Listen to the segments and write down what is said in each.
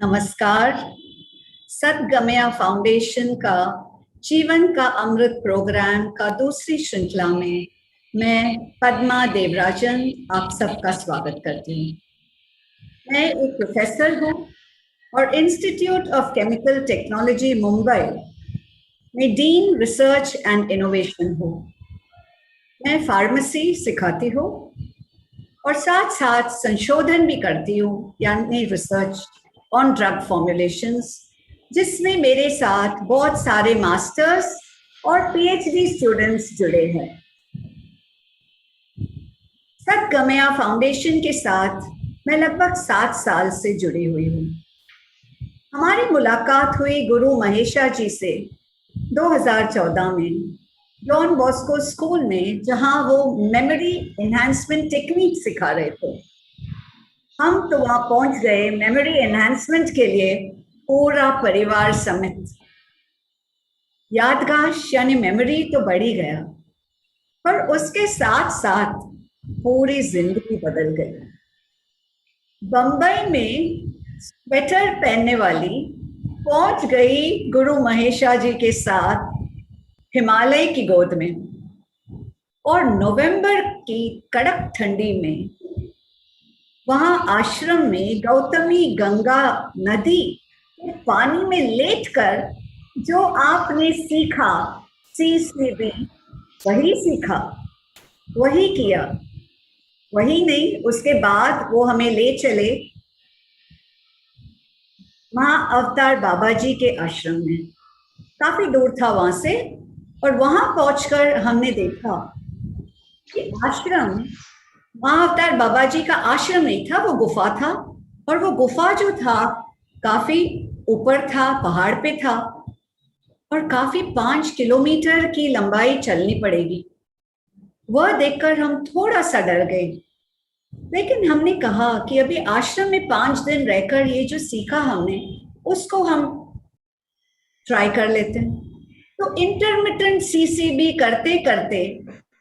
नमस्कार। सद्गमया फाउंडेशन का जीवन का अमृत प्रोग्राम का दूसरी श्रृंखला में मैं पद्मा देवराजन आप सबका स्वागत करती हूँ। मैं एक प्रोफेसर हूँ और institute of chemical technology Mumbai में डीन रिसर्च एंड इनोवेशन हूँ। मैं फार्मेसी सिखाती हूँ और साथ साथ संशोधन भी करती हूँ, यानी रिसर्च ऑन ड्रग फॉर्मुलेशंस, जिसमें मेरे साथ बहुत सारे मास्टर्स और पीएचडी स्टूडेंट्स जुड़े हैं। सद्गमया फाउंडेशन के साथ मैं लगभग 7 साल से जुड़ी हुई हूँ। हमारी मुलाकात हुई गुरु महेशा जी से 2014 में जॉन बॉस्को स्कूल में, जहाँ वो मेमोरी एनहांसमेंट टेक्निक सिखा रहे थे। हम तो वहाँ पहुँच गए मेमोरी एनहांसमेंट के लिए पूरा परिवार समेत। यादगाश यानी मेमोरी तो बढ़ ही गया, पर उसके साथ साथ पूरी जिंदगी बदल गई। बंबई में स्वेटर पहनने वाली पहुँच गई गुरु महेशा जी के साथ हिमालय की गोद में, और नवंबर की कड़क ठंडी में वहां आश्रम में गौतमी गंगा नदी के पानी में लेटकर जो आपने सीखा CCB, वही सीखा, वही किया। वही नहीं, उसके बाद वो हमें ले चले महा अवतार बाबा जी के आश्रम में। काफी दूर था वहां से, और वहां पहुंचकर हमने देखा कि आश्रम महाअवतार बाबा जी का आश्रम नहीं था, वो गुफा था। और वो गुफा जो था काफी ऊपर था, पहाड़ पे था, और काफी 5 किलोमीटर की लंबाई चलनी पड़ेगी। वह देखकर हम थोड़ा सा डर गए, लेकिन हमने कहा कि अभी आश्रम में 5 दिन रहकर ये जो सीखा हमने, उसको हम ट्राई कर लेते हैं। तो इंटरमिटेंट CCB करते करते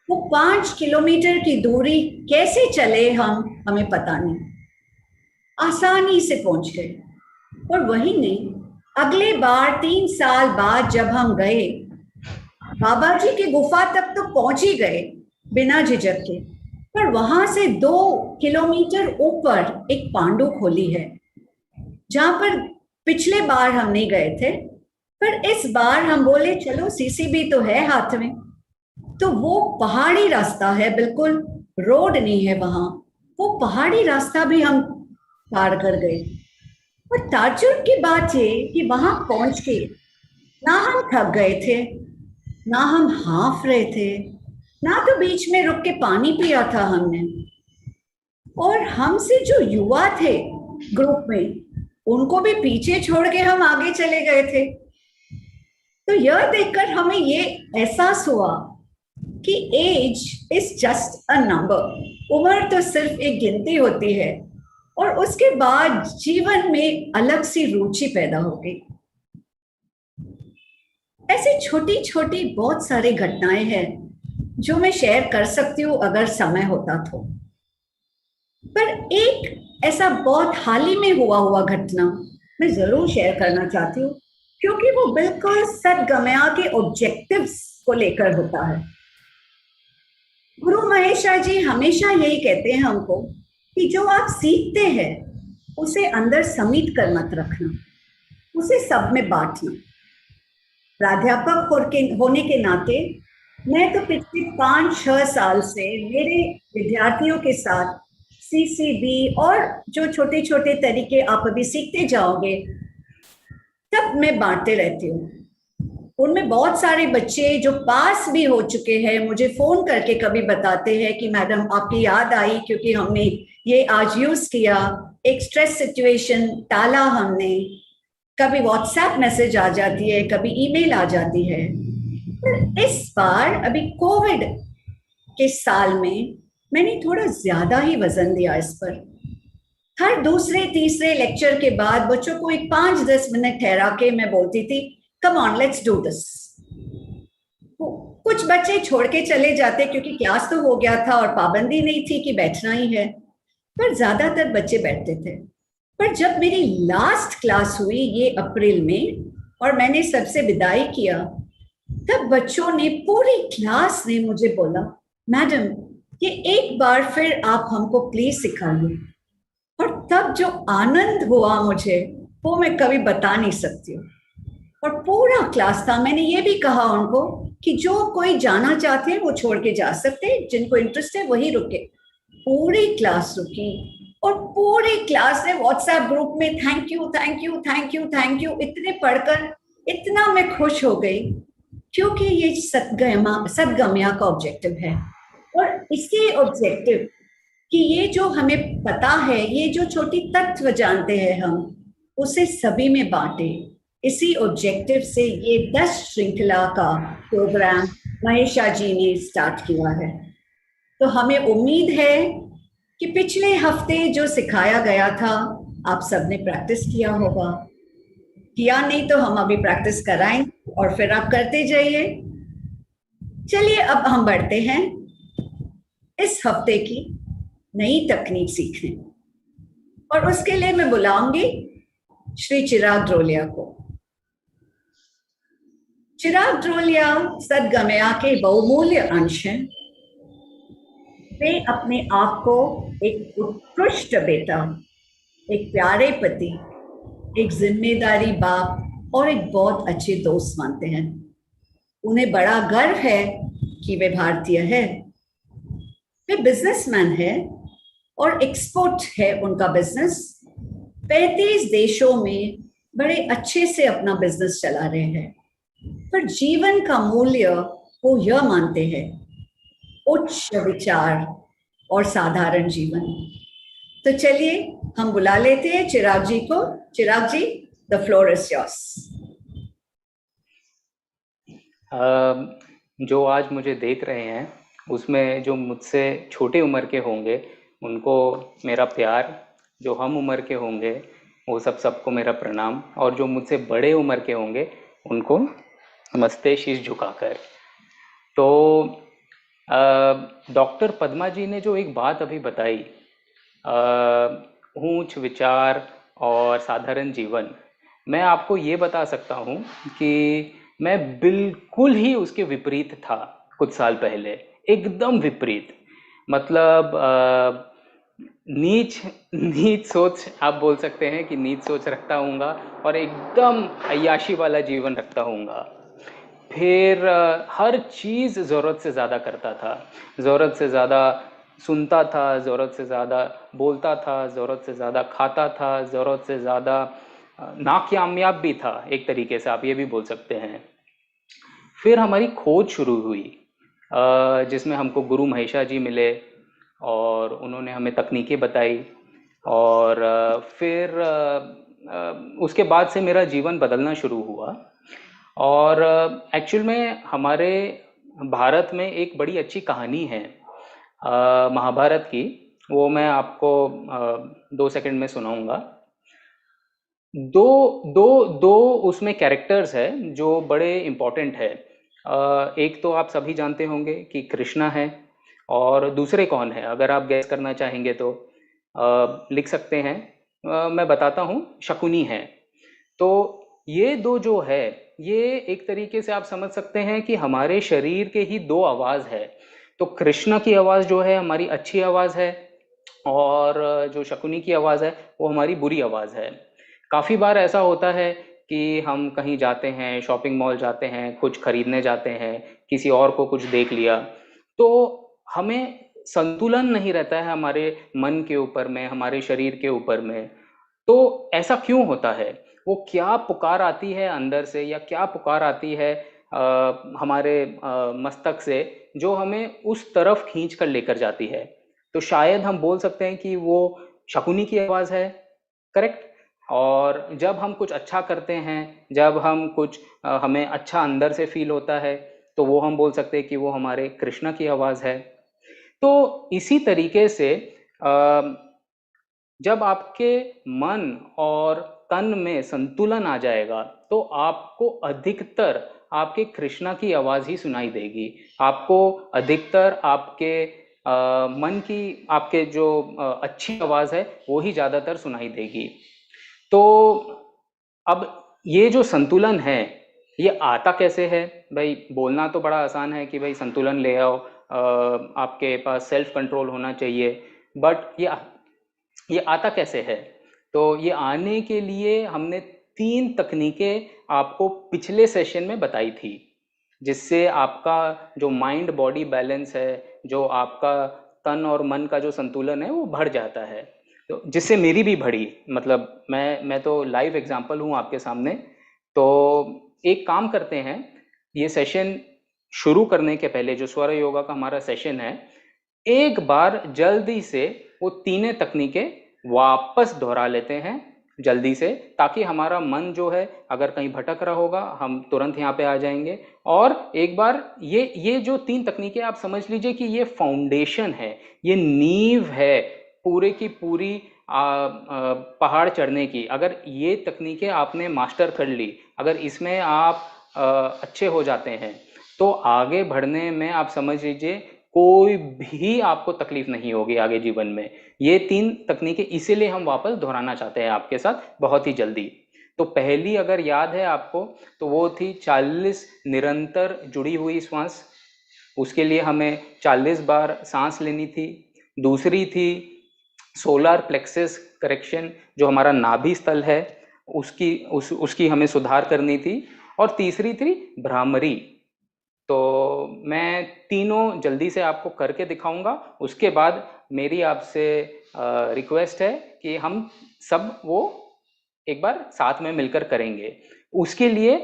वो 5 किलोमीटर की दूरी कैसे चले हमें पता नहीं, आसानी से पहुंच गए। और वही नहीं, अगले बार 3 साल बाद जब हम गए, बाबा जी की गुफा तक तो पहुंच ही गए बिना झिझक के, पर वहां से 2 किलोमीटर ऊपर एक पांडु खोली है, जहां पर पिछले बार हम नहीं गए थे, पर इस बार हम बोले चलो CCB तो है हाथ में। तो वो पहाड़ी रास्ता है, बिल्कुल रोड नहीं है वहां, वो पहाड़ी रास्ता भी हम पार कर गए। और ताज्जुब की बात ये कि वहां पहुंच के ना हम थक गए थे, ना हम हांफ रहे थे, ना तो बीच में रुक के पानी पिया था हमने। और हमसे जो युवा थे ग्रुप में, उनको भी पीछे छोड़ के हम आगे चले गए थे। तो यह देखकर हमें ये एहसास हुआ कि age is just a number, उम्र तो सिर्फ एक गिनती होती है। और उसके बाद जीवन में अलग सी रुचि पैदा हो गई। ऐसी छोटी छोटी बहुत सारी घटनाएं हैं जो मैं शेयर कर सकती हूँ अगर समय होता तो। पर एक ऐसा बहुत हाल ही में हुआ घटना मैं जरूर शेयर करना चाहती हूँ, क्योंकि वो बिल्कुल सद्गमया के ऑब्जेक्टिव्स को लेकर होता है। गुरु महेशा जी हमेशा यही कहते हैं हमको कि जो आप सीखते हैं उसे अंदर समेट कर मत रखना, उसे सब में बांटना। प्राध्यापक होने के नाते मैं तो पिछले 5-6 साल से मेरे विद्यार्थियों के साथ CCB और जो छोटे छोटे तरीके आप अभी सीखते जाओगे सब मैं बांटते रहती हूँ। उनमें बहुत सारे बच्चे जो पास भी हो चुके हैं मुझे फोन करके कभी बताते हैं कि मैडम आपकी याद आई, क्योंकि हमने ये आज यूज किया, एक स्ट्रेस सिचुएशन टाला हमने। कभी व्हाट्सएप मैसेज आ जाती है, कभी ईमेल आ जाती है। पर इस बार अभी कोविड के साल में मैंने थोड़ा ज्यादा ही वजन दिया इस पर। हर दूसरे तीसरे लेक्चर के बाद बच्चों को एक 5-10 मिनट ठहरा के मैं बोलती थी, come on let's do this. कुछ बच्चे छोड़ के चले जाते क्योंकि क्लास तो हो गया था और पाबंदी नहीं थी कि बैठना ही है, पर ज्यादातर बच्चे बैठते थे। पर जब मेरी लास्ट क्लास हुई ये अप्रैल में और मैंने सबसे विदाई किया, तब बच्चों ने, पूरी क्लास ने मुझे बोला, मैडम ये एक बार फिर आप हमको प्लीज सिखाइए। और तब जो आनंद हुआ मुझे, वो मैं कभी बता नहीं सकती हूँ। और पूरा क्लास था, मैंने ये भी कहा उनको कि जो कोई जाना चाहते हैं वो छोड़ के जा सकते हैं, जिनको इंटरेस्ट है वही रुके। पूरी क्लास रुकी और पूरी क्लास ने व्हाट्सएप ग्रुप में thank you thank you thank you thank you इतने पढ़कर इतना मैं खुश हो गई, क्योंकि ये सदगमया का ऑब्जेक्टिव है। और इसके ऑब्जेक्टिव कि ये जो हमें पता है, ये जो छोटी तत्व जानते हैं हम, उसे सभी में बांटे। इसी ऑब्जेक्टिव से ये 10 श्रृंखला का प्रोग्राम महेशा जी ने स्टार्ट किया है। तो हमें उम्मीद है कि पिछले हफ्ते जो सिखाया गया था आप सबने प्रैक्टिस किया होगा। किया नहीं तो हम अभी प्रैक्टिस कराएंगे और फिर आप करते जाइए। चलिए अब हम बढ़ते हैं इस हफ्ते की नई तकनीक सीखने, और उसके लिए मैं बुलाऊंगी श्री चिराग ड्रोलिया को। चिराग ड्रोलिया सदगमया के बहुमूल्य अंश हैं। वे अपने आप को एक उत्कृष्ट बेटा, एक प्यारे पति, एक जिम्मेदारी बाप और एक बहुत अच्छे दोस्त मानते हैं। उन्हें बड़ा गर्व है कि वे भारतीय है। वे बिजनेसमैन है और एक्सपोर्ट है उनका बिजनेस। 35 देशों में बड़े अच्छे से अपना बिजनेस चला रहे हैं। पर जीवन का मूल्य वो यह मानते हैं, उच्च विचार और साधारण जीवन। तो चलिए हम बुला लेते हैं चिराग जी को। चिराग जी, द फ्लोर इज योर्स। जो आज मुझे देख रहे हैं उसमें जो मुझसे छोटे उम्र के होंगे उनको मेरा प्यार, जो हम उम्र के होंगे वो सबको मेरा प्रणाम, और जो मुझसे बड़े उम्र के होंगे उनको नमस्ते शीश झुकाकर। तो डॉक्टर पद्मा जी ने जो एक बात अभी बताई, ऊंच विचार और साधारण जीवन, मैं आपको ये बता सकता हूँ कि मैं बिल्कुल ही उसके विपरीत था कुछ साल पहले, एकदम विपरीत। मतलब नीच नीच सोच आप बोल सकते हैं कि नीच सोच रखता हूँगा, और एकदम अय्याशी वाला जीवन रखता हूँगा। फिर हर चीज़ ज़रूरत से ज़्यादा करता था, ज़रूरत से ज़्यादा सुनता था, ज़रूरत से ज़्यादा बोलता था, ज़रूरत से ज़्यादा खाता था, ज़रूरत से ज़्यादा नाकामयाब भी था, एक तरीके से आप ये भी बोल सकते हैं। फिर हमारी खोज शुरू हुई, जिसमें हमको गुरु महेशा जी मिले और उन्होंने हमें तकनीकें बताई। और फिर उसके बाद से मेरा जीवन बदलना शुरू हुआ। और एक्चुअल में हमारे भारत में एक बड़ी अच्छी कहानी है महाभारत की, वो मैं आपको 2 सेकंड में सुनाऊंगा। दो दो दो उसमें कैरेक्टर्स है जो बड़े इम्पोर्टेंट है। एक तो आप सभी जानते होंगे कि कृष्णा है, और दूसरे कौन है अगर आप गैस करना चाहेंगे तो लिख सकते हैं। मैं बताता हूँ, शकुनी है। तो ये दो जो है, ये एक तरीके से आप समझ सकते हैं कि हमारे शरीर के ही दो आवाज़ है। तो कृष्णा की आवाज़ जो है हमारी अच्छी आवाज़ है, और जो शकुनी की आवाज़ है वो हमारी बुरी आवाज़ है। काफ़ी बार ऐसा होता है कि हम कहीं जाते हैं, शॉपिंग मॉल जाते हैं, कुछ खरीदने जाते हैं, किसी और को कुछ देख लिया, तो हमें संतुलन नहीं रहता है हमारे मन के ऊपर में, हमारे शरीर के ऊपर में। तो ऐसा क्यों होता है? वो क्या पुकार आती है अंदर से, या क्या पुकार आती है हमारे मस्तक से, जो हमें उस तरफ खींच कर लेकर जाती है? तो शायद हम बोल सकते हैं कि वो शकुनी की आवाज़ है। करेक्ट। और जब हम कुछ अच्छा करते हैं, जब हम कुछ हमें अच्छा अंदर से फील होता है, तो वो हम बोल सकते हैं कि वो हमारे कृष्णा की आवाज़ है। तो इसी तरीके से जब आपके मन और तन में संतुलन आ जाएगा, तो आपको अधिकतर आपके कृष्णा की आवाज़ ही सुनाई देगी। आपको अधिकतर आपके मन की आपके जो अच्छी आवाज़ है वो ही ज़्यादातर सुनाई देगी। तो अब ये जो संतुलन है ये आता कैसे है? भाई बोलना तो बड़ा आसान है कि भाई संतुलन ले आओ, आपके पास सेल्फ कंट्रोल होना चाहिए, बट ये आता कैसे है? तो ये आने के लिए हमने 3 तकनीकें आपको पिछले सेशन में बताई थी, जिससे आपका जो माइंड बॉडी बैलेंस है, जो आपका तन और मन का जो संतुलन है वो बढ़ जाता है। तो जिससे मेरी भी बढ़ी, मतलब मैं तो लाइव एग्जांपल हूँ आपके सामने। तो एक काम करते हैं, ये सेशन शुरू करने के पहले जो स्वर योगा का हमारा सेशन है, एक बार जल्दी से वो तीनों तकनीकें वापस दोहरा लेते हैं जल्दी से, ताकि हमारा मन जो है अगर कहीं भटक रहा होगा हम तुरंत यहाँ पे आ जाएंगे। और एक बार ये जो 3 तकनीकें आप समझ लीजिए कि ये फाउंडेशन है, ये नींव है पूरे की पूरी पहाड़ चढ़ने की। अगर ये तकनीकें आपने मास्टर कर ली, अगर इसमें आप अच्छे हो जाते हैं, तो आगे बढ़ने में आप समझ लीजिए कोई भी आपको तकलीफ नहीं होगी आगे जीवन में। ये 3 तकनीकें इसीलिए हम वापस दोहराना चाहते हैं आपके साथ बहुत ही जल्दी। तो पहली अगर याद है आपको, तो वो थी 40 निरंतर जुड़ी हुई श्वास। उसके लिए हमें 40 बार सांस लेनी थी। दूसरी थी सोलर प्लेक्सस करेक्शन, जो हमारा नाभि स्थल है उसकी हमें सुधार करनी थी। और तीसरी थी भ्रामरी। तो मैं तीनों जल्दी से आपको करके दिखाऊंगा, उसके बाद मेरी आपसे रिक्वेस्ट है कि हम सब वो एक बार साथ में मिलकर करेंगे। उसके लिए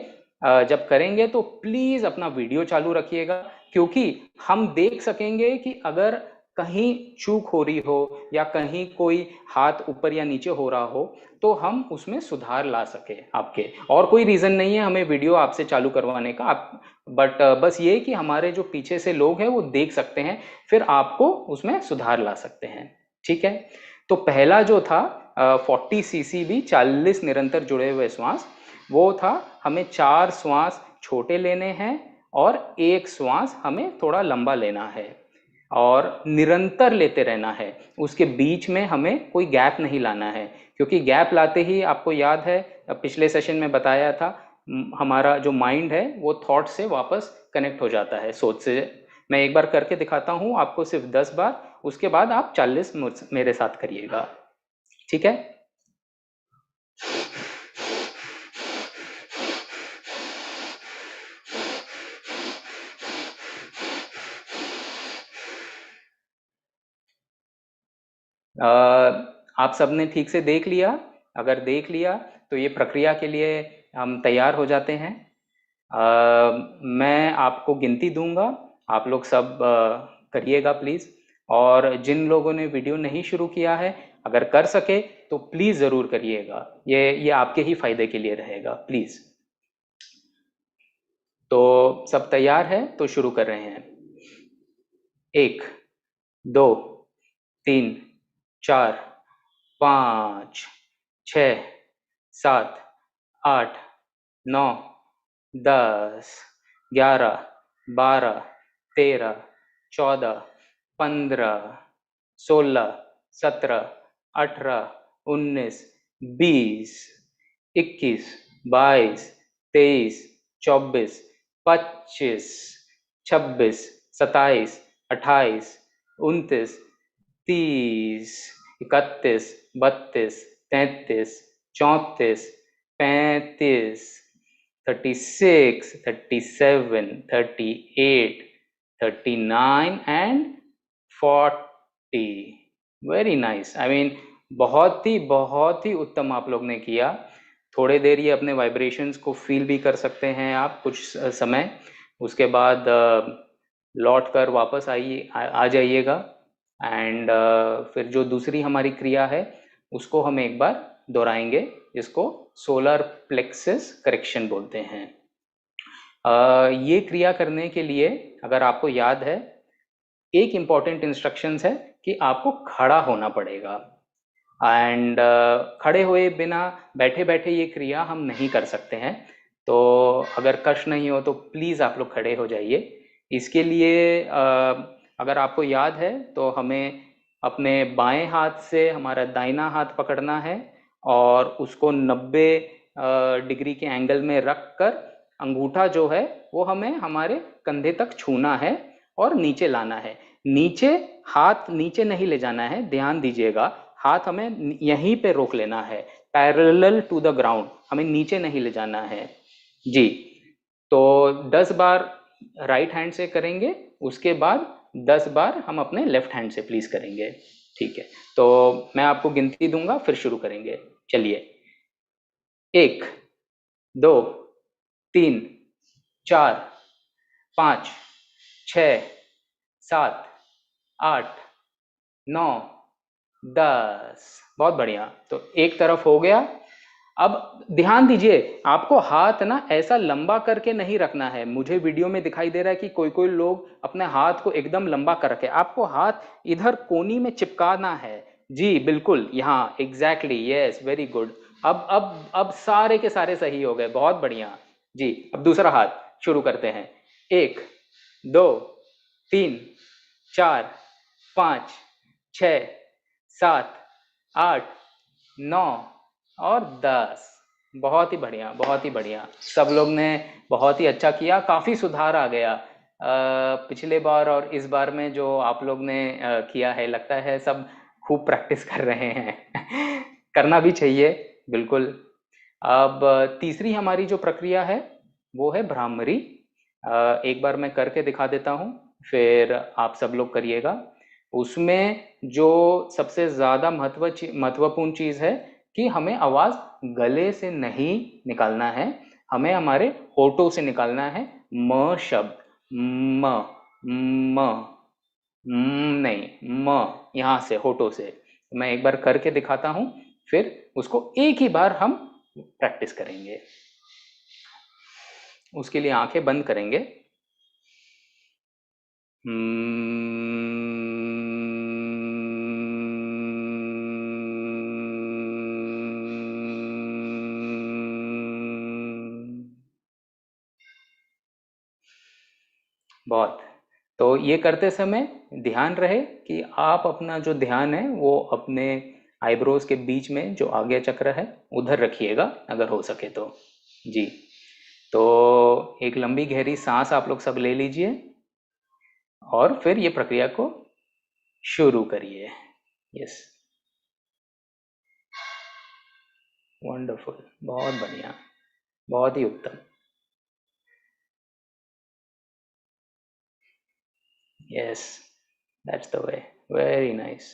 जब करेंगे तो प्लीज़ अपना वीडियो चालू रखिएगा, क्योंकि हम देख सकेंगे कि अगर कहीं चूक हो रही हो या कहीं कोई हाथ ऊपर या नीचे हो रहा हो तो हम उसमें सुधार ला सके आपके। और कोई रीज़न नहीं है हमें वीडियो आपसे चालू करवाने का, आप बट बस ये कि हमारे जो पीछे से लोग हैं वो देख सकते हैं, फिर आपको उसमें सुधार ला सकते हैं। ठीक है? तो पहला जो था 40 सीसी भी 40 निरंतर जुड़े हुए श्वास, वो था हमें 4 श्वास छोटे लेने हैं और 1 श्वास हमें थोड़ा लंबा लेना है और निरंतर लेते रहना है। उसके बीच में हमें कोई गैप नहीं लाना है, क्योंकि गैप लाते ही आपको याद है पिछले सेशन में बताया था, हमारा जो माइंड है वो थॉट से वापस कनेक्ट हो जाता है, सोच से। मैं एक बार करके दिखाता हूँ आपको, सिर्फ 10 बार, उसके बाद आप 40 मेरे साथ करिएगा। ठीक है? आप सबने ठीक से देख लिया? अगर देख लिया तो ये प्रक्रिया के लिए हम तैयार हो जाते हैं। मैं आपको गिनती दूंगा, आप लोग सब करिएगा प्लीज़। और जिन लोगों ने वीडियो नहीं शुरू किया है, अगर कर सके तो प्लीज़ ज़रूर करिएगा, ये आपके ही फायदे के लिए रहेगा, प्लीज़। तो सब तैयार है तो शुरू कर रहे हैं। 1, 2, 3, 4, 5, 6, 7, 8, 9, 10, 11, 12, 13, 14, 15, 16, 17, 18, 19, 20, 21, 22, 23, 24, 25, 26, 27, 28, 29, 30, 31, 32, 33, 34, 35, 36, 37, 38, 39 and 40। Very nice. I mean बहुत ही उत्तम आप लोग ने किया। थोड़े देर ये अपने वाइब्रेशंस को फील भी कर सकते हैं आप कुछ समय, उसके बाद लौट कर वापस आ जाइएगा। एंड फिर जो दूसरी हमारी क्रिया है उसको हम एक बार दोहराएंगे, जिसको सोलर प्लेक्सस करेक्शन बोलते हैं। ये क्रिया करने के लिए अगर आपको याद है, एक इम्पॉर्टेंट इंस्ट्रक्शंस है कि आपको खड़ा होना पड़ेगा। एंड खड़े हुए बिना बैठे बैठे ये क्रिया हम नहीं कर सकते हैं। तो अगर कष्ट नहीं हो तो प्लीज़ आप लोग खड़े हो जाइए। इसके लिए अगर आपको याद है तो हमें अपने बाएं हाथ से हमारा दाहिना हाथ पकड़ना है और उसको 90 डिग्री के एंगल में रख कर अंगूठा जो है वो हमें हमारे कंधे तक छूना है और नीचे लाना है। नीचे, हाथ नीचे नहीं ले जाना है, ध्यान दीजिएगा, हाथ हमें यहीं पे रोक लेना है, पैरेलल टू द ग्राउंड, हमें नीचे नहीं ले जाना है जी। तो 10 बार राइट हैंड से करेंगे, उसके बाद 10 बार हम अपने लेफ्ट हैंड से प्लीज करेंगे। ठीक है, तो मैं आपको गिनती दूंगा, फिर शुरू करेंगे। चलिए, 1 2 3 4 5 6 7 8 9 10। बहुत बढ़िया, तो एक तरफ हो गया। अब ध्यान दीजिए, आपको हाथ ना ऐसा लंबा करके नहीं रखना है। मुझे वीडियो में दिखाई दे रहा है कि कोई कोई लोग अपने हाथ को एकदम लंबा कर रखे, आपको हाथ इधर कोनी में चिपकाना है। जी बिल्कुल, यहाँ एग्जैक्टली, यस, वेरी गुड। अब सारे के सारे सही हो गए, बहुत बढ़िया जी। अब दूसरा हाथ शुरू करते हैं। 1 2 3 4 5 6 7 8 9 और 10। बहुत ही बढ़िया, बहुत ही बढ़िया, सब लोग ने बहुत ही अच्छा किया, काफी सुधार आ गया पिछले बार और इस बार में जो आप लोग ने किया है। लगता है सब खूब प्रैक्टिस कर रहे हैं करना भी चाहिए, बिल्कुल। अब तीसरी हमारी जो प्रक्रिया है वो है भ्रामरी। एक बार मैं करके दिखा देता हूँ, फिर आप सब लोग करिएगा। उसमें जो सबसे ज्यादा महत्वपूर्ण चीज है कि हमें आवाज गले से नहीं निकालना है, हमें हमारे होठों से निकालना है। म शब्द, म म नहीं, म, यहाँ से होठों से। मैं एक बार करके दिखाता हूँ, फिर उसको एक ही बार हम प्रैक्टिस करेंगे। उसके लिए आंखें बंद करेंगे। बहुत। तो ये करते समय ध्यान रहे कि आप अपना जो ध्यान है वो अपने आईब्रोज के बीच में जो आज्ञा चक्र है उधर रखिएगा, अगर हो सके तो जी। तो एक लंबी गहरी सांस आप लोग सब ले लीजिए और फिर ये प्रक्रिया को शुरू करिए। यस, वंडरफुल, बहुत बढ़िया, बहुत ही उत्तम। Yes, that's the way, very nice.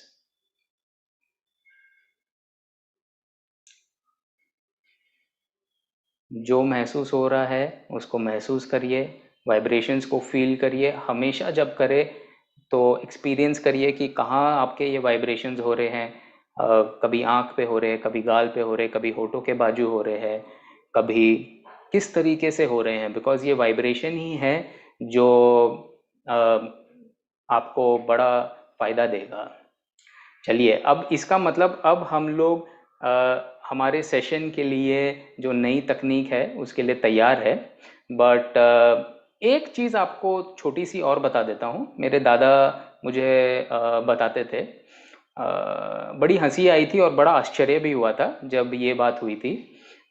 जो महसूस हो रहा है उसको महसूस करिए, वाइब्रेशंस को फील करिए। हमेशा जब करें तो एक्सपीरियंस करिए कि कहाँ आपके ये वाइब्रेशंस हो रहे हैं। कभी आँख पे हो रहे हैं, कभी गाल पे हो रहे हैं, कभी होठों के बाजू हो रहे हैं, कभी किस तरीके से हो रहे हैं, बिकॉज ये वाइब्रेशन ही है जो अ, आपको बड़ा फायदा देगा। चलिए, अब इसका मतलब अब हम लोग हमारे सेशन के लिए जो नई तकनीक है उसके लिए तैयार है। बट एक चीज़ आपको छोटी सी और बता देता हूँ। मेरे दादा मुझे बताते थे, बड़ी हंसी आई थी और बड़ा आश्चर्य भी हुआ था जब ये बात हुई थी।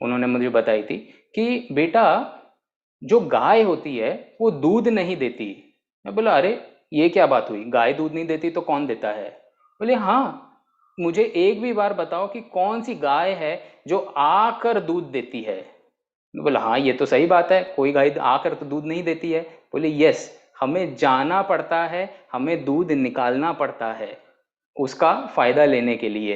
उन्होंने मुझे बताई थी कि बेटा, जो गाय होती है वो दूध नहीं देती। मैं बोला, अरे ये क्या बात हुई, गाय दूध नहीं देती तो कौन देता है? बोले, हाँ, मुझे एक भी बार बताओ कि कौन सी गाय है जो आकर दूध देती है। मैं बोला, हाँ ये तो सही बात है, कोई गाय आकर तो दूध नहीं देती है। बोले, यस, हमें जाना पड़ता है, हमें दूध निकालना पड़ता है उसका फायदा लेने के लिए।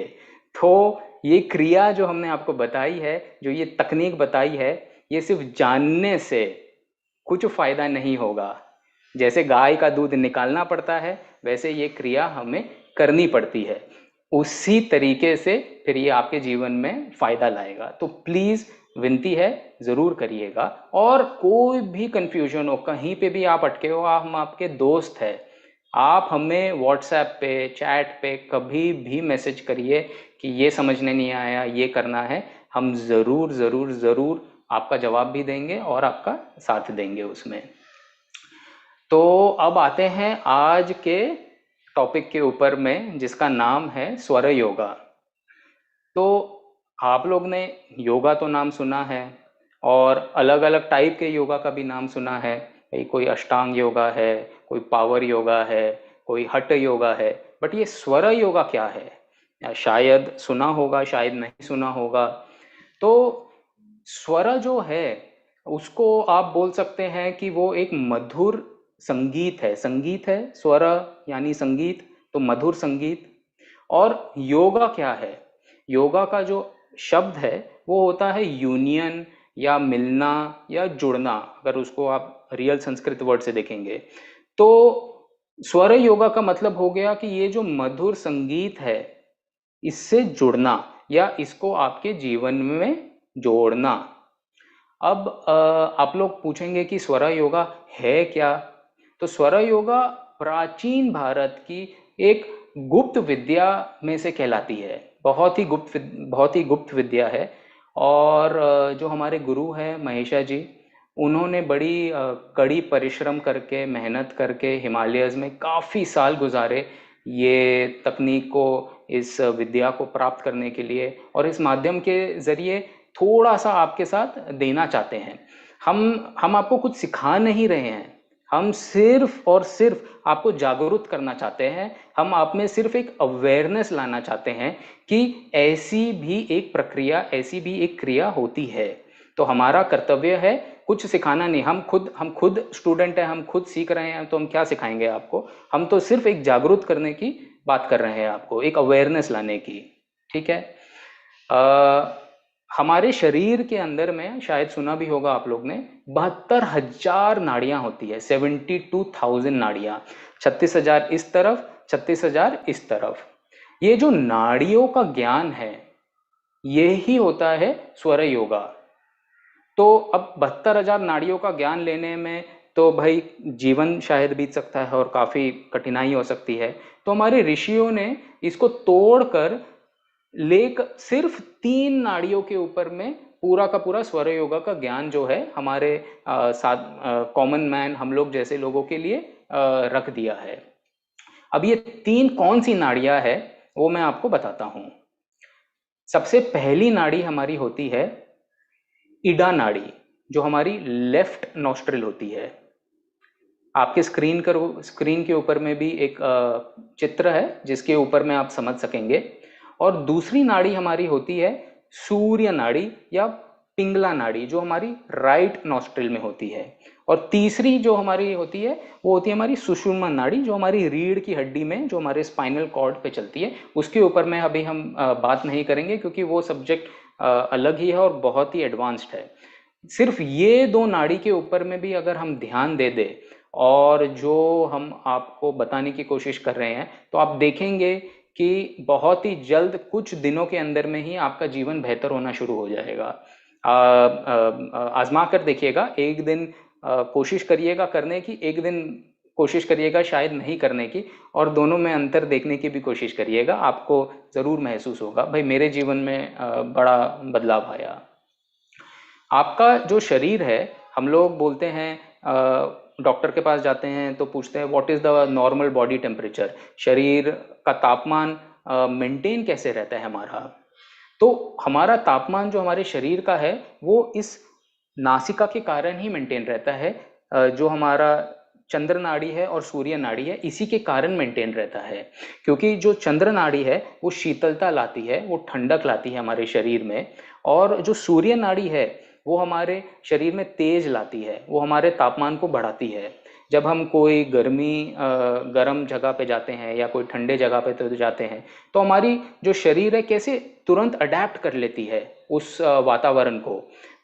तो ये क्रिया जो हमने आपको बताई है, जो ये तकनीक बताई है, ये सिर्फ जानने से कुछ फायदा नहीं होगा। जैसे गाय का दूध निकालना पड़ता है, वैसे ये क्रिया हमें करनी पड़ती है। उसी तरीके से फिर ये आपके जीवन में फायदा लाएगा। तो प्लीज विनती है, जरूर करिएगा। और कोई भी कंफ्यूजन हो, कहीं पे भी आप अटके हो, हम आपके दोस्त हैं। आप हमें व्हाट्सएप पे, चैट पे कभी भी मैसेज करिए कि ये समझने नहीं आया, ये करना है। हम जरूर जरूर जरूर आपका जवाब भी देंगे और आपका साथ देंगे उसमें। तो अब आते हैं आज के टॉपिक के ऊपर में, जिसका नाम है स्वर योगा। तो आप लोग ने योगा तो नाम सुना है, और अलग अलग टाइप के योगा का भी नाम सुना है। भाई कोई अष्टांग योगा है, कोई पावर योगा है, कोई हठ योगा है। बट ये स्वर योगा क्या है, या शायद सुना होगा, शायद नहीं सुना होगा। तो स्वर जो है, उसको आप बोल सकते हैं कि वो एक मधुर संगीत है। संगीत है, स्वर यानी संगीत, तो मधुर संगीत। और योगा क्या है? योगा का जो शब्द है वो होता है यूनियन, या मिलना, या जुड़ना, अगर उसको आप रियल संस्कृत वर्ड से देखेंगे। तो स्वर योगा का मतलब हो गया कि ये जो मधुर संगीत है, इससे जुड़ना, या इसको आपके जीवन में जोड़ना। अब आप लोग पूछेंगे कि स्वर योगा है क्या? तो स्वर योगा प्राचीन भारत की एक गुप्त विद्या में से कहलाती है। बहुत ही गुप्त विद्या है। और जो हमारे गुरु हैं महेशा जी, उन्होंने बड़ी कड़ी परिश्रम करके, मेहनत करके हिमालयज में काफ़ी साल गुजारे ये तकनीक को, इस विद्या को प्राप्त करने के लिए। और इस माध्यम के ज़रिए थोड़ा सा आपके साथ देना चाहते हैं। हम आपको कुछ सिखा नहीं रहे हैं, हम सिर्फ और सिर्फ आपको जागरूक करना चाहते हैं। हम आप में सिर्फ एक अवेयरनेस लाना चाहते हैं कि ऐसी भी एक प्रक्रिया, ऐसी भी एक क्रिया होती है। तो हमारा कर्तव्य है कुछ सिखाना नहीं। हम खुद स्टूडेंट हैं, हम खुद सीख रहे हैं, तो हम क्या सिखाएंगे आपको? हम तो सिर्फ एक जागरूक करने की बात कर रहे हैं, आपको एक अवेयरनेस लाने की। ठीक है। हमारे शरीर के अंदर में, शायद सुना भी होगा आप लोग ने, 72,000 नाड़ियां होती है। 72,000 नाड़ियां, 36,000 इस तरफ, 36,000 इस तरफ। ये जो नाड़ियों का ज्ञान है, ये ही होता है स्वर योगा। तो अब 72,000 नाड़ियों का ज्ञान लेने में तो भाई जीवन शायद बीत सकता है, और काफी कठिनाई हो सकती है। तो हमारे ऋषियों ने इसको तोड़कर सिर्फ 3 नाड़ियों के ऊपर में पूरा का पूरा स्वर योगा का ज्ञान जो है हमारे कॉमन मैन, हम लोग जैसे लोगों के लिए रख दिया है। अब ये 3 कौन सी नाड़ियां है वो मैं आपको बताता हूं। सबसे पहली नाड़ी हमारी होती है इडा नाड़ी, जो हमारी लेफ्ट नॉस्ट्रिल होती है। आपके स्क्रीन के ऊपर में भी एक चित्र है जिसके ऊपर में आप समझ सकेंगे। और दूसरी नाड़ी हमारी होती है सूर्य नाड़ी या पिंगला नाड़ी, जो हमारी राइट नॉस्ट्रिल में होती है। और तीसरी जो हमारी होती है वो होती है हमारी सुषुम्ना नाड़ी, जो हमारी रीढ़ की हड्डी में, जो हमारे स्पाइनल कॉर्ड पे चलती है। उसके ऊपर में अभी हम बात नहीं करेंगे, क्योंकि वो सब्जेक्ट अलग ही है और बहुत ही एडवांस्ड है। सिर्फ ये 2 नाड़ी के ऊपर में भी अगर हम ध्यान दे दे, और जो हम आपको बताने की कोशिश कर रहे हैं, तो आप देखेंगे कि बहुत ही जल्द, कुछ दिनों के अंदर में ही आपका जीवन बेहतर होना शुरू हो जाएगा। आजमा कर देखिएगा। एक दिन कोशिश करिएगा करने की, एक दिन कोशिश करिएगा शायद नहीं करने की, और दोनों में अंतर देखने की भी कोशिश करिएगा। आपको ज़रूर महसूस होगा, भाई मेरे जीवन में बड़ा बदलाव आया। आपका जो शरीर है, हम लोग बोलते हैं, डॉक्टर के पास जाते हैं तो पूछते हैं what is the normal body temperature, शरीर का तापमान मेंटेन कैसे रहता है हमारा। तो हमारा तापमान जो हमारे शरीर का है वो इस नासिका के कारण ही मेंटेन रहता है। जो हमारा चंद्र नाड़ी है और सूर्य नाड़ी है, इसी के कारण मेंटेन रहता है। क्योंकि जो चंद्र नाड़ी है वो शीतलता लाती है, वो ठंडक लाती है हमारे शरीर में। और जो सूर्य नाड़ी है वो हमारे शरीर में तेज लाती है, वो हमारे तापमान को बढ़ाती है। जब हम कोई गर्म जगह पे जाते हैं या कोई ठंडे जगह पे तो जाते हैं, तो हमारी जो शरीर है कैसे तुरंत अडेप्ट कर लेती है उस वातावरण को।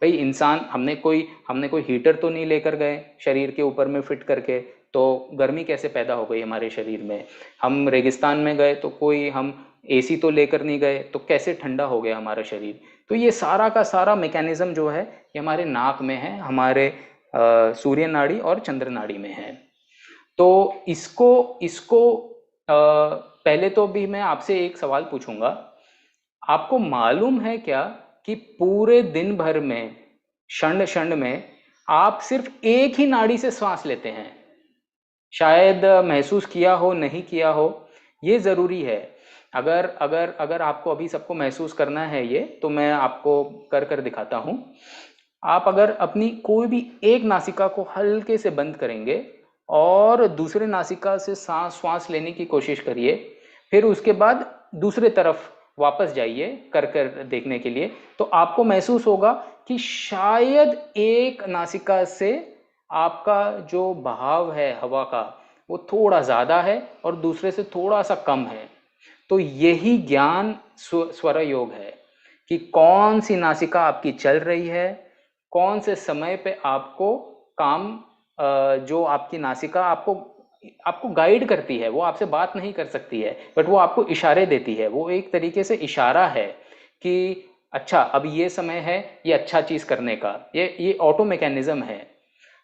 भाई इंसान, हमने कोई हीटर तो नहीं लेकर गए शरीर के ऊपर में फिट करके, तो गर्मी कैसे पैदा हो गई हमारे शरीर में। हम रेगिस्तान में गए तो हम एसी तो लेकर नहीं गए, तो कैसे ठंडा हो गया हमारा शरीर। तो ये सारा का सारा मैकेनिज्म जो है ये हमारे नाक में है, हमारे सूर्य नाड़ी और चंद्र नाड़ी में है। तो इसको पहले तो भी मैं आपसे एक सवाल पूछूंगा। आपको मालूम है क्या कि पूरे दिन भर में, क्षण क्षण में, आप सिर्फ एक ही नाड़ी से श्वास लेते हैं? शायद महसूस किया हो, नहीं किया हो, ये ज़रूरी है। अगर अगर अगर आपको अभी सबको महसूस करना है ये, तो मैं आपको कर कर दिखाता हूँ। आप अगर अपनी कोई भी एक नासिका को हल्के से बंद करेंगे और दूसरे नासिका से श्वास लेने की कोशिश करिए, फिर उसके बाद दूसरे तरफ वापस जाइए कर कर देखने के लिए, तो आपको महसूस होगा कि शायद एक नासिका से आपका जो बहाव है हवा का वो थोड़ा ज़्यादा है और दूसरे से थोड़ा सा कम है। तो यही ज्ञान स्वर योग है कि कौन सी नासिका आपकी चल रही है, कौन से समय पे आपको काम, जो आपकी नासिका आपको आपको गाइड करती है, वो आपसे बात नहीं कर सकती है बट वो आपको इशारे देती है। वो एक तरीके से इशारा है कि अच्छा अब ये समय है ये अच्छा चीज़ करने का, ये ऑटो मैकेनिज्म है।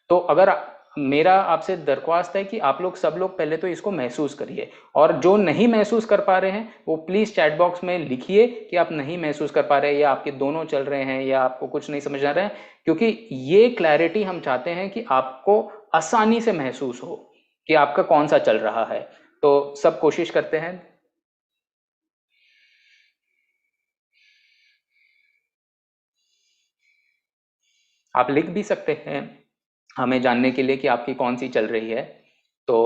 तो अगर मेरा आपसे दरख्वास्त है कि आप लोग सब लोग पहले तो इसको महसूस करिए, और जो नहीं महसूस कर पा रहे हैं वो प्लीज़ चैट बॉक्स में लिखिए कि आप नहीं महसूस कर पा रहे, या आपके दोनों चल रहे हैं, या आपको कुछ नहीं समझ आ रहा है, क्योंकि ये क्लैरिटी हम चाहते हैं कि आपको आसानी से महसूस हो कि आपका कौन सा चल रहा है। तो सब कोशिश करते हैं। आप लिख भी सकते हैं हमें जानने के लिए कि आपकी कौन सी चल रही है। तो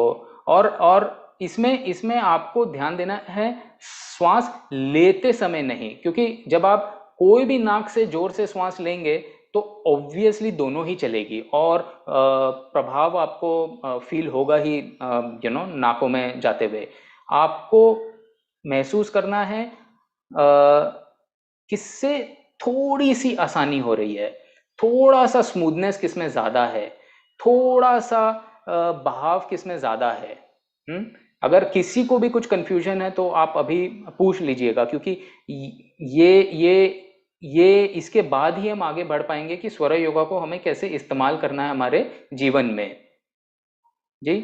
और इसमें इसमें आपको ध्यान देना है श्वास लेते समय नहीं, क्योंकि जब आप कोई भी नाक से जोर से श्वास लेंगे तो ऑब्वियसली दोनों ही चलेगी और प्रभाव आपको फील होगा ही, नाकों में जाते हुए। आपको महसूस करना है किससे थोड़ी सी आसानी हो रही है, थोड़ा सा स्मूथनेस किसमें ज़्यादा है, थोड़ा सा बहाव किसमें ज़्यादा है। अगर किसी को भी कुछ कंफ्यूजन है तो आप अभी पूछ लीजिएगा, क्योंकि ये इसके बाद ही हम आगे बढ़ पाएंगे कि स्वर योगा को हमें कैसे इस्तेमाल करना है हमारे जीवन में। जी,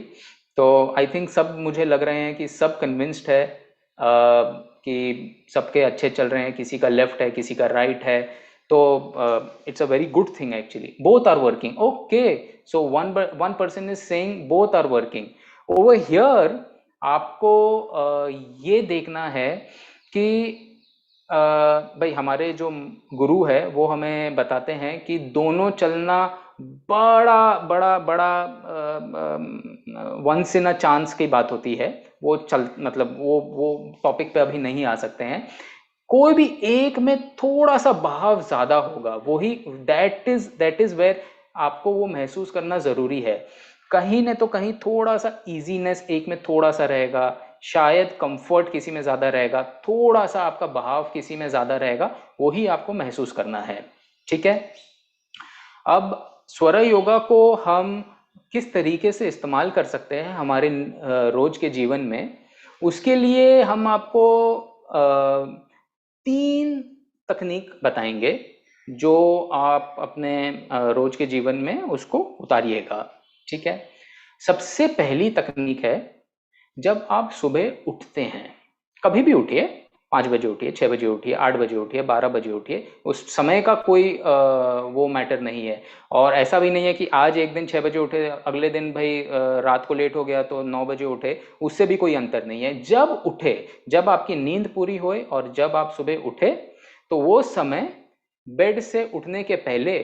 तो आई थिंक सब मुझे लग रहे हैं कि सब कन्विंस्ड है कि सबके अच्छे चल रहे हैं, किसी का लेफ्ट है किसी का राइट है। तो it's a very good thing actually, both are working. Okay, so one person is saying both are working. Over here आपको ये देखना है कि भाई हमारे जो गुरु है वो हमें बताते हैं कि दोनों चलना बड़ा बड़ा बड़ा वंस इन अ चांस की बात होती है। वो चल मतलब वो टॉपिक पे अभी नहीं आ सकते हैं। कोई भी एक में थोड़ा सा बहाव ज्यादा होगा, वही दैट इज वेयर आपको वो महसूस करना जरूरी है। कहीं न तो कहीं थोड़ा सा इजीनेस एक में थोड़ा सा रहेगा, शायद कंफर्ट किसी में ज्यादा रहेगा, थोड़ा सा आपका बहाव किसी में ज्यादा रहेगा, वही आपको महसूस करना है। ठीक है। अब स्वर योगा को हम किस तरीके से इस्तेमाल कर सकते हैं हमारे रोज के जीवन में, उसके लिए हम आपको 3 तकनीक बताएंगे जो आप अपने रोज के जीवन में उसको उतारिएगा। ठीक है। सबसे पहली तकनीक है, जब आप सुबह उठते हैं, कभी भी उठिए, 5 बजे उठिए, 6 बजे उठिए, 8 बजे उठिए, 12 बजे उठिए, उस समय का कोई वो मैटर नहीं है। और ऐसा भी नहीं है कि आज एक दिन 6 बजे उठे, अगले दिन भाई रात को लेट हो गया तो 9 बजे उठे, उससे भी कोई अंतर नहीं है। जब उठे, जब आपकी नींद पूरी होए और जब आप सुबह उठे, तो वो समय बेड से उठने के पहले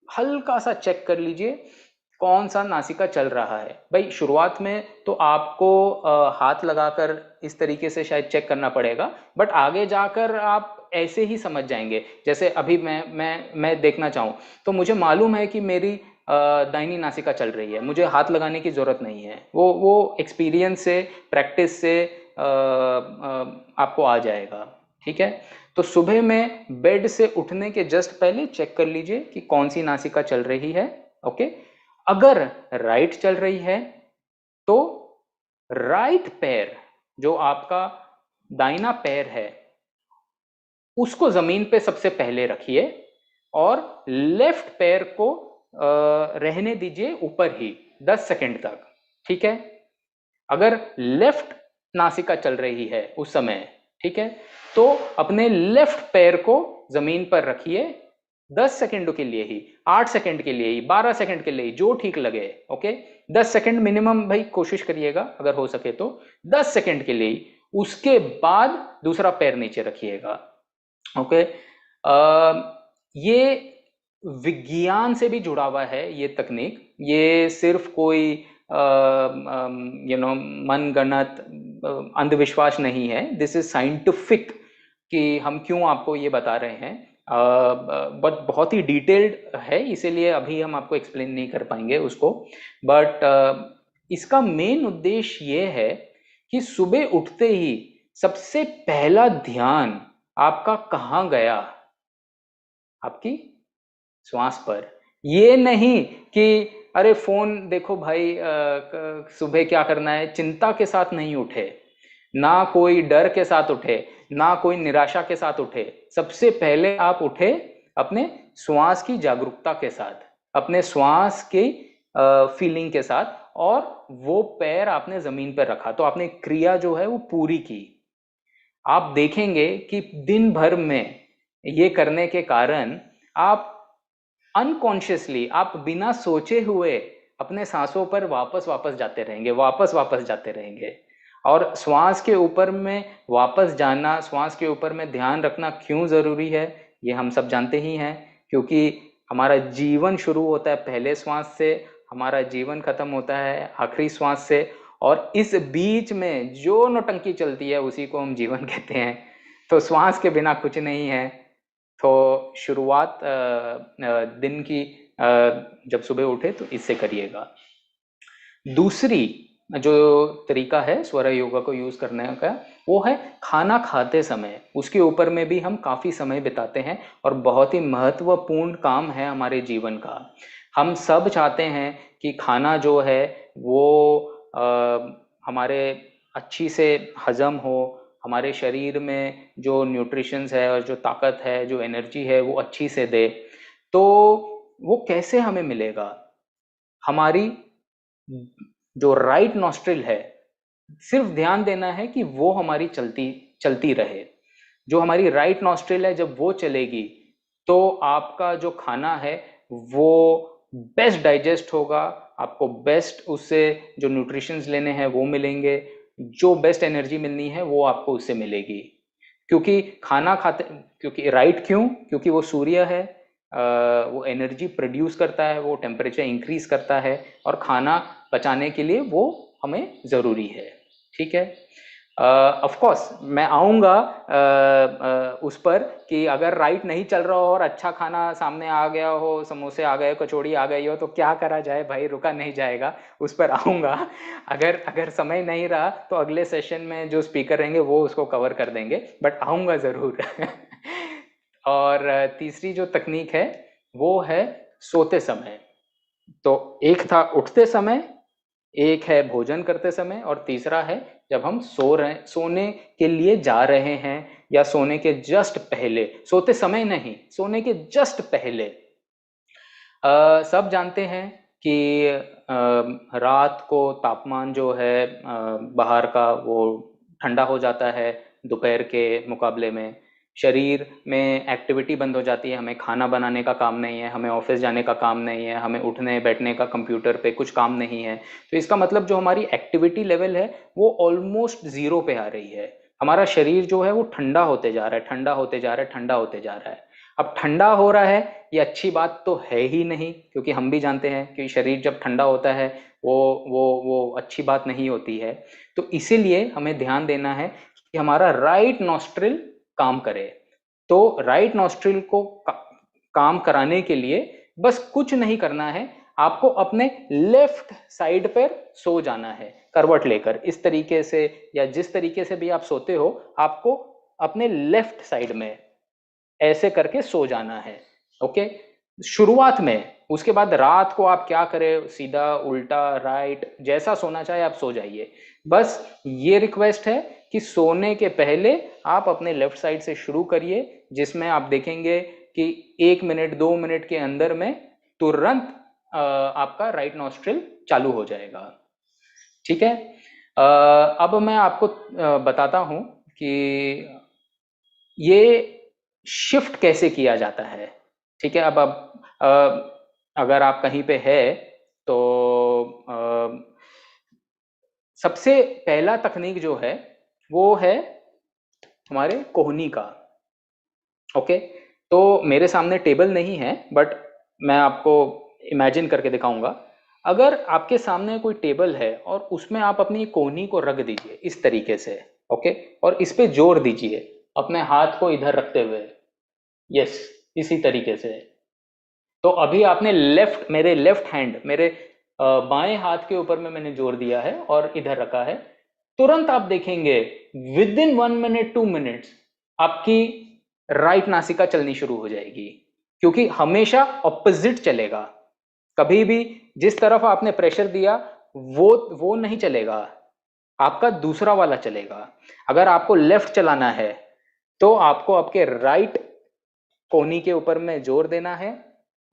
हल्का सा चेक कर लीजिए कौन सा नासिका चल रहा है। भाई शुरुआत में तो आपको हाथ लगाकर इस तरीके से शायद चेक करना पड़ेगा, बट आगे जाकर आप ऐसे ही समझ जाएंगे। जैसे अभी मैं देखना चाहूँ तो मुझे मालूम है कि मेरी दाहिनी नासिका चल रही है, मुझे हाथ लगाने की जरूरत नहीं है। वो एक्सपीरियंस से, प्रैक्टिस से आपको आ जाएगा। ठीक है। तो सुबह में बेड से उठने के जस्ट पहले चेक कर लीजिए कि कौन सी नासिका चल रही है। ओके। अगर राइट चल रही है तो राइट पैर, जो आपका दाहिना पैर है, उसको जमीन पे सबसे पहले रखिए और लेफ्ट पैर को रहने दीजिए ऊपर ही 10 सेकंड तक। ठीक है। अगर लेफ्ट नासिका चल रही है उस समय, ठीक है, तो अपने लेफ्ट पैर को जमीन पर रखिए 10 सेकंड के लिए ही, 8 सेकंड के लिए ही, 12 सेकंड के लिए ही, जो ठीक लगे। ओके, 10 सेकंड मिनिमम भाई कोशिश करिएगा अगर हो सके तो, 10 सेकंड के लिए ही। उसके बाद दूसरा पैर नीचे रखिएगा। ओके, ये विज्ञान से भी जुड़ा हुआ है ये तकनीक। ये सिर्फ कोई मनगढ़ंत अंधविश्वास नहीं है। दिस इज साइंटिफिक कि हम क्यों आपको ये बता रहे हैं, बट बहुत ही डिटेल्ड है, इसीलिए अभी हम आपको एक्सप्लेन नहीं कर पाएंगे उसको। बट इसका मेन उद्देश्य ये है कि सुबह उठते ही सबसे पहला ध्यान आपका कहाँ गया? आपकी श्वास पर। ये नहीं कि अरे फोन देखो भाई, सुबह क्या करना है, चिंता के साथ नहीं उठे, ना कोई डर के साथ उठे, ना कोई निराशा के साथ उठे। सबसे पहले आप उठे अपने श्वास की जागरूकता के साथ, अपने श्वास की फीलिंग के साथ, और वो पैर आपने जमीन पर रखा, तो आपने क्रिया जो है वो पूरी की। आप देखेंगे कि दिन भर में ये करने के कारण आप अनकॉन्शियसली, आप बिना सोचे हुए अपने सांसों पर वापस वापस जाते रहेंगे, वापस वापस जाते रहेंगे। और श्वास के ऊपर में वापस जाना, श्वास के ऊपर में ध्यान रखना क्यों जरूरी है, ये हम सब जानते ही हैं। क्योंकि हमारा जीवन शुरू होता है पहले श्वास से, हमारा जीवन खत्म होता है आखिरी श्वास से, और इस बीच में जो नौटंकी चलती है उसी को हम जीवन कहते हैं। तो श्वास के बिना कुछ नहीं है। तो शुरुआत दिन की जब सुबह उठे तो इससे करिएगा। दूसरी जो तरीका है स्वर योगा को यूज करने का, वो है खाना खाते समय। उसके ऊपर में भी हम काफी समय बिताते हैं, और बहुत ही महत्वपूर्ण काम है हमारे जीवन का। हम सब चाहते हैं कि खाना जो है वो हमारे अच्छी से हजम हो, हमारे शरीर में जो न्यूट्रिशंस है और जो ताकत है, जो एनर्जी है, वो अच्छी से दे। तो वो कैसे हमें मिलेगा? हमारी जो राइट नॉस्ट्रिल है, सिर्फ ध्यान देना है कि वो हमारी चलती चलती रहे। जो हमारी राइट नॉस्ट्रिल है, जब वो चलेगी तो आपका जो खाना है वो बेस्ट डाइजेस्ट होगा, आपको बेस्ट उससे जो न्यूट्रिशंस लेने हैं वो मिलेंगे, जो बेस्ट एनर्जी मिलनी है वो आपको उससे मिलेगी। क्योंकि खाना खाते, क्योंकि राइट क्यों? क्योंकि वो सूर्य है, वो एनर्जी प्रोड्यूस करता है, वो टेम्परेचर इंक्रीज करता है, और खाना पचाने के लिए वो हमें ज़रूरी है। ठीक है, ऑफ कोर्स मैं आऊँगा उस पर कि अगर राइट नहीं चल रहा हो और अच्छा खाना सामने आ गया हो, समोसे आ गए, कचौड़ी आ गई हो, तो क्या करा जाए भाई, रुका नहीं जाएगा, उस पर आऊँगा। अगर समय नहीं रहा तो अगले सेशन में जो स्पीकर रहेंगे वो उसको कवर कर देंगे, बट आऊँगा ज़रूर। और तीसरी जो तकनीक है वो है सोते समय। तो एक था उठते समय, एक है भोजन करते समय, और तीसरा है जब हम सोने के लिए जा रहे हैं, या सोने के जस्ट पहले, सोते समय नहीं, सोने के जस्ट पहले। सब जानते हैं कि रात को तापमान जो है बाहर का वो ठंडा हो जाता है दोपहर के मुकाबले में। शरीर में एक्टिविटी बंद हो जाती है, हमें खाना बनाने का काम नहीं है, हमें ऑफिस जाने का काम नहीं है, हमें उठने बैठने का कंप्यूटर पे कुछ काम नहीं है। तो इसका मतलब जो हमारी एक्टिविटी लेवल है वो ऑलमोस्ट जीरो पे आ रही है। हमारा शरीर जो है वो ठंडा होते जा रहा है, ठंडा होते जा रहा है, ठंडा होते जा रहा है। अब ठंडा हो रहा है, ये अच्छी बात तो है ही नहीं, क्योंकि हम भी जानते हैं कि शरीर जब ठंडा होता है वो अच्छी बात नहीं होती है। तो इसीलिए हमें ध्यान देना है कि हमारा राइट नॉस्ट्रिल काम करे। तो राइट नॉस्ट्रिल को काम कराने के लिए बस कुछ नहीं करना है, आपको अपने लेफ्ट साइड पर सो जाना है, करवट लेकर इस तरीके से, या जिस तरीके से भी आप सोते हो, आपको अपने लेफ्ट साइड में ऐसे करके सो जाना है। ओके, शुरुआत में। उसके बाद रात को आप क्या करें, सीधा उल्टा राइट, जैसा सोना चाहे आप सो जाइए। बस ये रिक्वेस्ट है कि सोने के पहले आप अपने लेफ्ट साइड से शुरू करिए, जिसमें आप देखेंगे कि 1 मिनट 2 मिनट के अंदर में तुरंत आपका राइट नॉस्ट्रिल चालू हो जाएगा। ठीक है, अब मैं आपको बताता हूं कि ये शिफ्ट कैसे किया जाता है। ठीक है। अब अगर आप कहीं पे है तो सबसे पहला तकनीक जो है वो है हमारे कोहनी का। ओके, तो मेरे सामने टेबल नहीं है, बट मैं आपको इमेजिन करके दिखाऊंगा। अगर आपके सामने कोई टेबल है और उसमें आप अपनी कोहनी को रख दीजिए इस तरीके से। ओके, और इस पे जोर दीजिए अपने हाथ को इधर रखते हुए। यस, इसी तरीके से। तो अभी आपने मेरे लेफ्ट हैंड, मेरे बाएं हाथ के ऊपर में मैंने जोर दिया है और इधर रखा है। तुरंत आप देखेंगे विद इन 1 मिनट 2 मिनट्स आपकी राइट नासिका चलनी शुरू हो जाएगी, क्योंकि हमेशा ऑपोजिट चलेगा। कभी भी जिस तरफ आपने प्रेशर दिया वो नहीं चलेगा, आपका दूसरा वाला चलेगा। अगर आपको लेफ्ट चलाना है तो आपको आपके राइट कोहनी के ऊपर में जोर देना है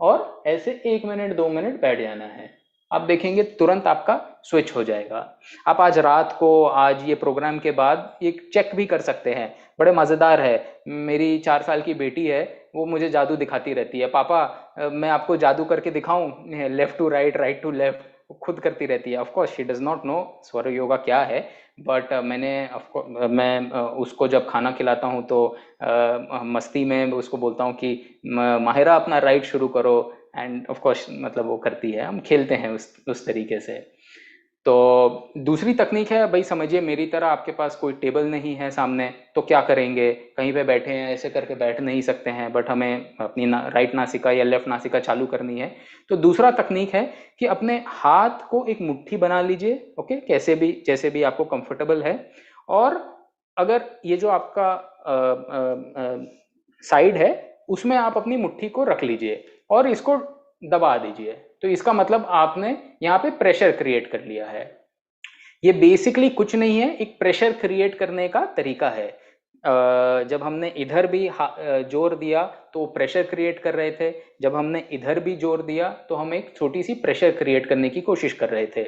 और ऐसे 1 मिनट 2 मिनट बैठ जाना है। आप देखेंगे तुरंत आपका स्विच हो जाएगा। आप आज रात को, आज ये प्रोग्राम के बाद एक चेक भी कर सकते हैं। बड़े मज़ेदार है। मेरी 4 साल की बेटी है, वो मुझे जादू दिखाती रहती है, पापा मैं आपको जादू करके दिखाऊं, left to right, right to left. खुद करती रहती है। Of course she does not know स्वर योगा क्या है, बट मैं उसको जब खाना खिलाता हूँ तो मस्ती में उसको बोलता हूँ कि माहिरा अपना राइड शुरू करो, एंड ऑफ कोर्स मतलब वो करती है। हम खेलते हैं उस तरीके से। तो दूसरी तकनीक है, भाई समझिए मेरी तरह आपके पास कोई टेबल नहीं है सामने, तो क्या करेंगे? कहीं पे बैठे हैं, ऐसे करके बैठ नहीं सकते हैं, बट हमें अपनी राइट नासिका या लेफ्ट नासिका चालू करनी है। तो दूसरा तकनीक है कि अपने हाथ को एक मुट्ठी बना लीजिए। ओके, कैसे भी, जैसे भी आपको कंफर्टेबल है। और अगर ये जो आपका साइड है उसमें आप अपनी मुट्ठी को रख लीजिए और इसको दबा दीजिए। तो इसका मतलब आपने यहाँ पे प्रेशर क्रिएट कर लिया है। ये बेसिकली कुछ नहीं है, एक प्रेशर क्रिएट करने का तरीका है। जब हमने इधर भी जोर दिया तो प्रेशर क्रिएट कर रहे थे, जब हमने इधर भी जोर दिया तो हम एक छोटी सी प्रेशर क्रिएट करने की कोशिश कर रहे थे।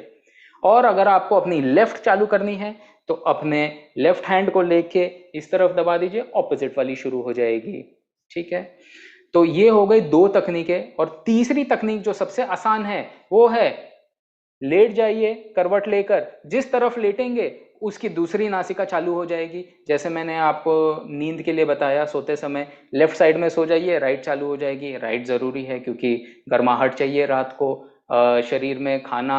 और अगर आपको अपनी लेफ्ट चालू करनी है तो अपने लेफ्ट हैंड को लेके इस तरफ दबा दीजिए, ऑपोजिट वाली शुरू हो जाएगी। ठीक है, तो ये हो गई 2 तकनीकें। और तीसरी तकनीक जो सबसे आसान है वो है लेट जाइए करवट लेकर, जिस तरफ लेटेंगे उसकी दूसरी नासिका चालू हो जाएगी। जैसे मैंने आपको नींद के लिए बताया, सोते समय लेफ्ट साइड में सो जाइए, राइट चालू हो जाएगी। राइट ज़रूरी है क्योंकि गर्माहट चाहिए रात को। शरीर में खाना,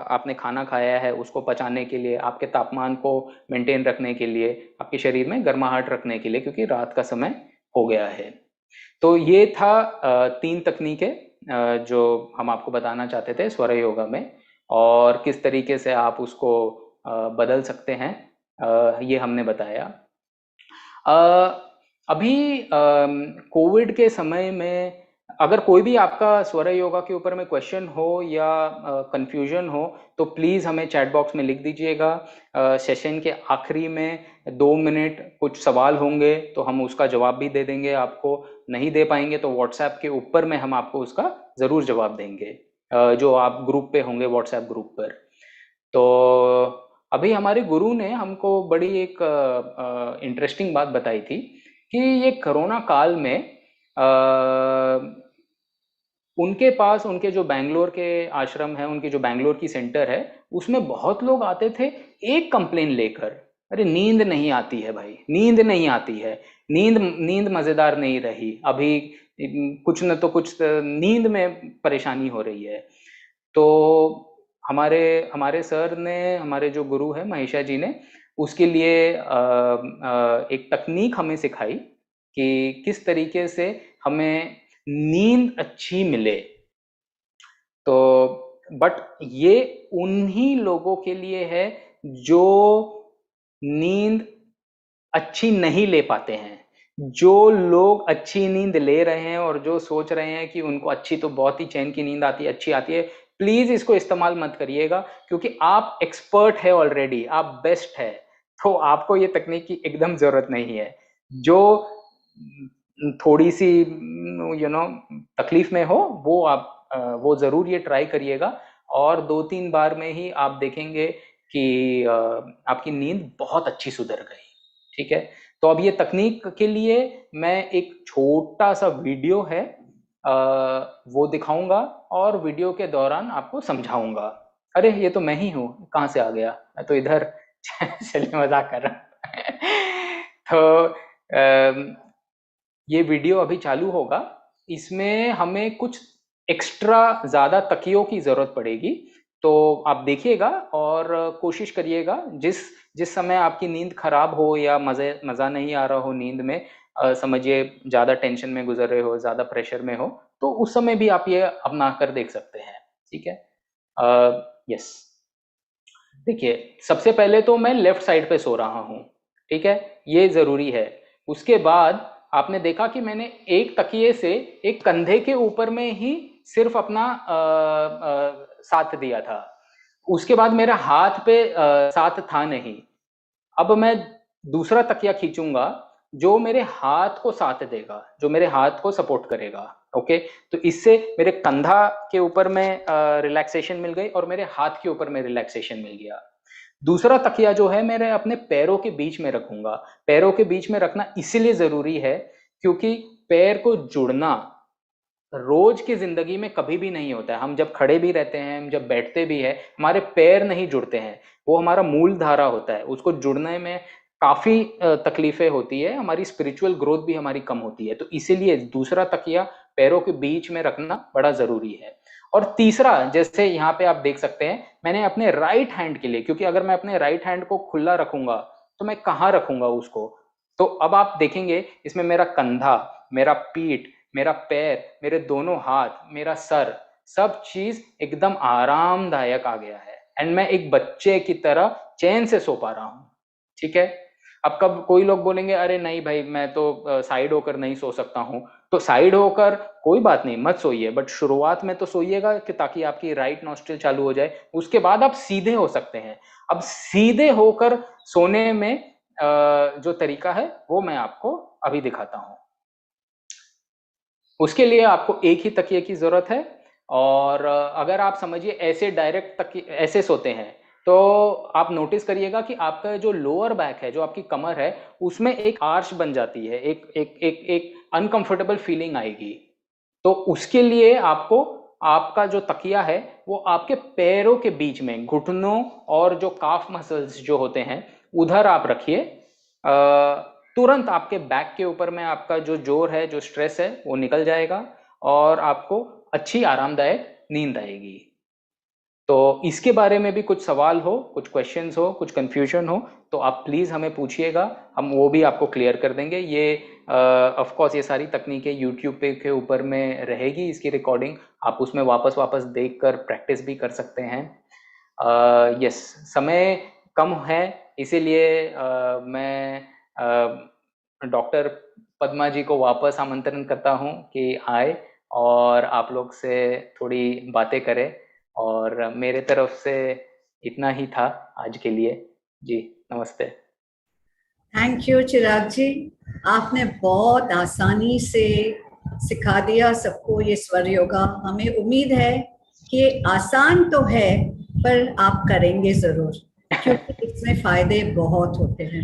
आपने खाना खाया है उसको पचाने के लिए, आपके तापमान को मेंटेन रखने के लिए, आपके शरीर में गर्माहट रखने के लिए, क्योंकि रात का समय हो गया है। तो ये था 3 तकनीकें जो हम आपको बताना चाहते थे स्वर योगा में, और किस तरीके से आप उसको बदल सकते हैं, ये हमने बताया। अभी कोविड के समय में अगर कोई भी आपका स्वर योगा के ऊपर में क्वेश्चन हो या कंफ्यूजन हो तो प्लीज़ हमें चैट बॉक्स में लिख दीजिएगा। सेशन के आखिरी में 2 मिनट कुछ सवाल होंगे तो हम उसका जवाब भी दे देंगे आपको। नहीं दे पाएंगे तो व्हाट्सएप के ऊपर में हम आपको उसका ज़रूर जवाब देंगे, जो आप ग्रुप पे होंगे, व्हाट्सएप ग्रुप पर। तो अभी हमारे गुरु ने हमको बड़ी एक इंटरेस्टिंग बात बताई थी कि ये कोरोना काल में उनके पास, उनके जो बैंगलोर के आश्रम है, उनकी जो बैंगलोर की सेंटर है, उसमें बहुत लोग आते थे एक कंप्लेन लेकर, अरे नींद नहीं आती है भाई, नींद नहीं आती है, नींद नींद मज़ेदार नहीं रही अभी, कुछ न तो कुछ नींद में परेशानी हो रही है। तो हमारे हमारे सर ने, हमारे जो गुरु है महेशा जी ने, उसके लिए एक तकनीक हमें सिखाई कि किस तरीके से हमें नींद अच्छी मिले। तो बट ये उन्हीं लोगों के लिए है जो नींद अच्छी नहीं ले पाते हैं। जो लोग अच्छी नींद ले रहे हैं और जो सोच रहे हैं कि उनको अच्छी, तो बहुत ही चैन की नींद आती है, अच्छी आती है, प्लीज इसको इस्तेमाल मत करिएगा, क्योंकि आप एक्सपर्ट है ऑलरेडी, आप बेस्ट है। तो आपको ये तकनीक की एकदम जरूरत नहीं है। जो थोड़ी सी तकलीफ में हो वो आप वो जरूर ये ट्राई करिएगा, और 2-3 बार में ही आप देखेंगे कि आपकी नींद बहुत अच्छी सुधर गई। ठीक है, तो अब ये तकनीक के लिए मैं एक छोटा सा वीडियो है, वो दिखाऊंगा और वीडियो के दौरान आपको समझाऊंगा। अरे ये तो मैं ही हूँ, कहाँ से आ गया, मैं तो इधर चलिए मजाक कर रहा तो ये वीडियो अभी चालू होगा, इसमें हमें कुछ एक्स्ट्रा ज़्यादा तकियों की ज़रूरत पड़ेगी, तो आप देखिएगा और कोशिश करिएगा जिस जिस समय आपकी नींद खराब हो या मज़ा नहीं आ रहा हो नींद में, समझिए ज़्यादा टेंशन में गुजर रहे हो, ज़्यादा प्रेशर में हो, तो उस समय भी आप ये अपना कर देख सकते हैं। ठीक है, यस। देखिए, सबसे पहले तो मैं लेफ्ट साइड पे सो रहा हूँ, ठीक है, ये ज़रूरी है। उसके बाद आपने देखा कि मैंने एक तकिए से एक कंधे के ऊपर में ही सिर्फ अपना साथ दिया था, उसके बाद मेरा हाथ पे साथ था नहीं। अब मैं दूसरा तकिया खींचूंगा जो मेरे हाथ को साथ देगा, जो मेरे हाथ को सपोर्ट करेगा। ओके, तो इससे मेरे कंधा के ऊपर में रिलैक्सेशन मिल गई और मेरे हाथ के ऊपर में रिलैक्सेशन मिल गया। दूसरा तकिया जो है मेरे अपने पैरों के बीच में रखूंगा। पैरों के बीच में रखना इसीलिए जरूरी है क्योंकि पैर को जुड़ना रोज की जिंदगी में कभी भी नहीं होता है। हम जब खड़े भी रहते हैं, हम जब बैठते भी हैं, हमारे पैर नहीं जुड़ते हैं, वो हमारा मूल धारा होता है, उसको जुड़ने में काफी तकलीफें होती है, हमारी स्पिरिचुअल ग्रोथ भी हमारी कम होती है। तो इसीलिए दूसरा तकिया पैरों के बीच में रखना बड़ा जरूरी है। और तीसरा, जैसे यहाँ पे आप देख सकते हैं, मैंने अपने राइट हैंड के लिए, क्योंकि अगर मैं अपने राइट हैंड को खुला रखूंगा तो मैं कहाँ रखूंगा उसको, तो अब आप देखेंगे इसमें मेरा कंधा, मेरा पीठ, मेरा पैर, मेरे दोनों हाथ, मेरा सर, सब चीज एकदम आरामदायक आ गया है एंड मैं एक बच्चे की तरह चैन से सो पा रहा हूं। ठीक है, अब कब कोई लोग बोलेंगे अरे नहीं भाई मैं तो साइड होकर नहीं सो सकता हूं, तो साइड होकर कोई बात नहीं, मत सोइए, बट शुरुआत में तो सोइएगा कि ताकि आपकी राइट नॉस्ट्रिल चालू हो जाए, उसके बाद आप सीधे हो सकते हैं। अब सीधे होकर सोने में जो तरीका है वो मैं आपको अभी दिखाता हूं। उसके लिए आपको एक ही तकिए की जरूरत है, और अगर आप समझिए ऐसे डायरेक्ट तकिए ऐसे सोते हैं तो आप नोटिस करिएगा कि आपका जो लोअर बैक है, जो आपकी कमर है, उसमें एक आर्च बन जाती है, एक एक एक एक अनकंफर्टेबल फीलिंग आएगी। तो उसके लिए आपको आपका जो तकिया है वो आपके पैरों के बीच में, घुटनों और जो काफ मसल्स जो होते हैं उधर आप रखिए। तुरंत आपके बैक के ऊपर में आपका जो जोर है, जो स्ट्रेस है, वो निकल जाएगा और आपको अच्छी आरामदायक नींद आएगी। तो इसके बारे में भी कुछ सवाल हो, कुछ क्वेश्चंस हो, कुछ कंफ्यूजन हो तो आप प्लीज़ हमें पूछिएगा, हम वो भी आपको क्लियर कर देंगे। ये ऑफ कोर्स ये सारी तकनीकें यूट्यूब पे के ऊपर में रहेगी, इसकी रिकॉर्डिंग आप उसमें वापस वापस देखकर प्रैक्टिस भी कर सकते हैं। यस, समय कम है, इसीलिए मैं डॉक्टर पद्मा जी को वापस आमंत्रण करता हूँ कि आए और आप लोग से थोड़ी बातें करें, और मेरे तरफ से इतना ही था आज के लिए। जी नमस्ते। थैंक यू चिराग जी, आपने बहुत आसानी से सिखा दिया सबको ये स्वर योगा। हमें उम्मीद है कि आसान तो है पर आप करेंगे जरूर, क्योंकि इसमें फायदे बहुत होते हैं।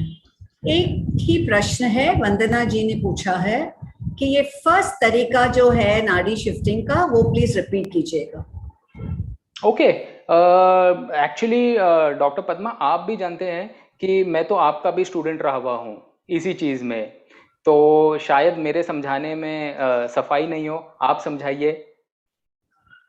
एक ही प्रश्न है, वंदना जी ने पूछा है कि ये फर्स्ट तरीका जो है नाड़ी शिफ्टिंग का, वो प्लीज रिपीट कीजिएगा। ओके, एक्चुअली डॉक्टर पद्मा, आप भी जानते हैं कि मैं तो आपका भी स्टूडेंट रहा हुआ हूँ इसी चीज़ में, तो शायद मेरे समझाने में सफाई नहीं हो, आप समझाइए।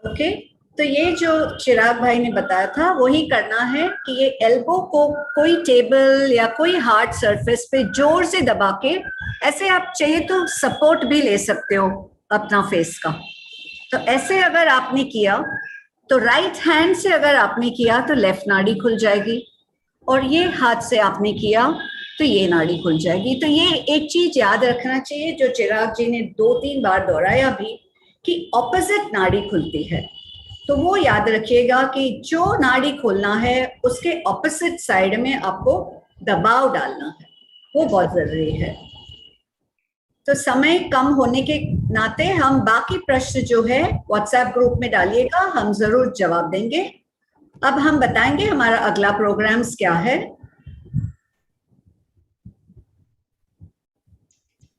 ओके, तो ये जो चिराग भाई ने बताया था वही करना है कि ये एल्बो को कोई टेबल या कोई हार्ड सरफेस पे जोर से दबा के, ऐसे आप चाहिए तो सपोर्ट भी ले सकते हो अपना फेस का। तो ऐसे अगर आपने किया तो राइट हैंड से अगर आपने किया तो लेफ्ट नाड़ी खुल जाएगी, और ये हाथ से आपने किया तो ये नाड़ी खुल जाएगी। तो ये एक चीज याद रखना चाहिए जो चिराग जी ने 2-3 बार दोहराया भी, कि ऑपोजिट नाड़ी खुलती है। तो वो याद रखिएगा कि जो नाड़ी खोलना है उसके ऑपोजिट साइड में आपको दबाव डालना है, वो बहुत जरूरी है। तो समय कम होने के नाते हम बाकी प्रश्न जो है व्हाट्सएप ग्रुप में डालिएगा, हम जरूर जवाब देंगे। अब हम बताएंगे हमारा अगला प्रोग्राम्स क्या है।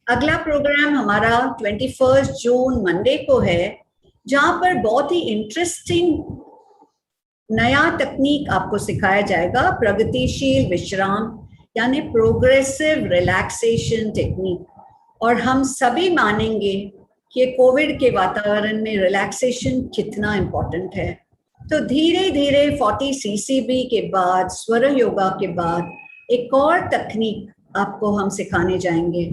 अगला प्रोग्राम हमारा 21 जून मंडे को है, जहां पर बहुत ही इंटरेस्टिंग नया तकनीक आपको सिखाया जाएगा, प्रगतिशील विश्राम यानी प्रोग्रेसिव रिलैक्सेशन टेक्निक। और हम सभी मानेंगे कि कोविड के वातावरण में रिलैक्सेशन कितना इम्पोर्टेंट है। तो धीरे धीरे 40 CCB के बाद, स्वर योगा के बाद, एक और तकनीक आपको हम सिखाने जाएंगे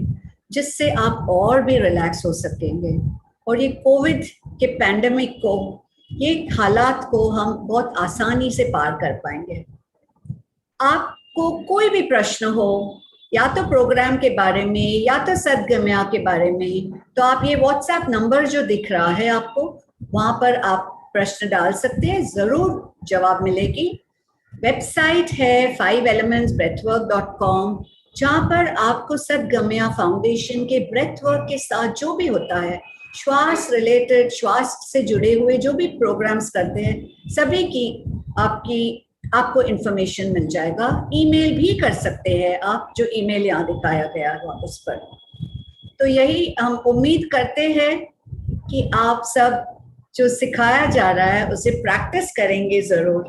जिससे आप और भी रिलैक्स हो सकेंगे और ये कोविड के पैंडेमिक को, ये हालात को हम बहुत आसानी से पार कर पाएंगे। आपको कोई भी प्रश्न हो, या तो प्रोग्राम के बारे में या तो सदगम्या के बारे में, तो आप ये व्हाट्सएप नंबर जो दिख रहा है आपको, वहां पर आप प्रश्न डाल सकते हैं, जरूर जवाब मिलेगी। वेबसाइट है 5elementsbreathwork.com, जहां पर आपको सदगम्या फाउंडेशन के ब्रेथवर्क के साथ जो भी होता है, श्वास रिलेटेड, श्वास से जुड़े हुए जो भी प्रोग्राम्स करते हैं, सभी की आपको इंफॉर्मेशन मिल जाएगा। ईमेल भी कर सकते हैं आप, जो ईमेल यहाँ दिखाया गया है उस पर। तो यही हम उम्मीद करते हैं कि आप सब जो सिखाया जा रहा है उसे प्रैक्टिस करेंगे जरूर,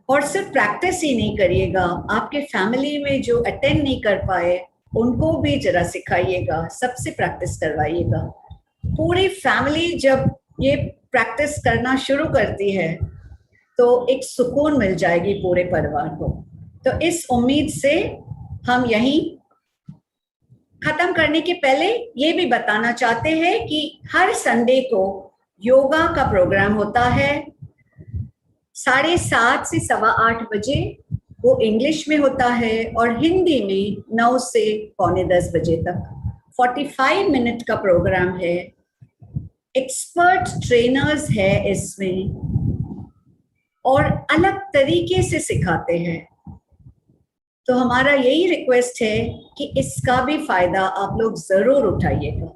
और सिर्फ प्रैक्टिस ही नहीं करिएगा, आपके फैमिली में जो अटेंड नहीं कर पाए उनको भी जरा सिखाइएगा, सबसे प्रैक्टिस करवाइएगा। पूरी फैमिली जब ये प्रैक्टिस करना शुरू करती है तो एक सुकून मिल जाएगी पूरे परिवार को। तो इस उम्मीद से हम यहीं खत्म करने के पहले ये भी बताना चाहते हैं कि हर संडे को योगा का प्रोग्राम होता है 7:30 से 8:15 बजे। वो इंग्लिश में होता है और हिंदी में 9 से 9:45 बजे तक। 45 मिनट का प्रोग्राम है। एक्सपर्ट ट्रेनर्स है इसमें और अलग तरीके से सिखाते हैं। तो हमारा यही रिक्वेस्ट है कि इसका भी फायदा आप लोग जरूर उठाइएगा।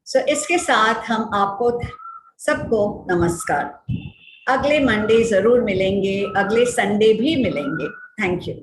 सो इसके साथ हम आपको सबको नमस्कार। अगले मंडे जरूर मिलेंगे, अगले संडे भी मिलेंगे। Thank you.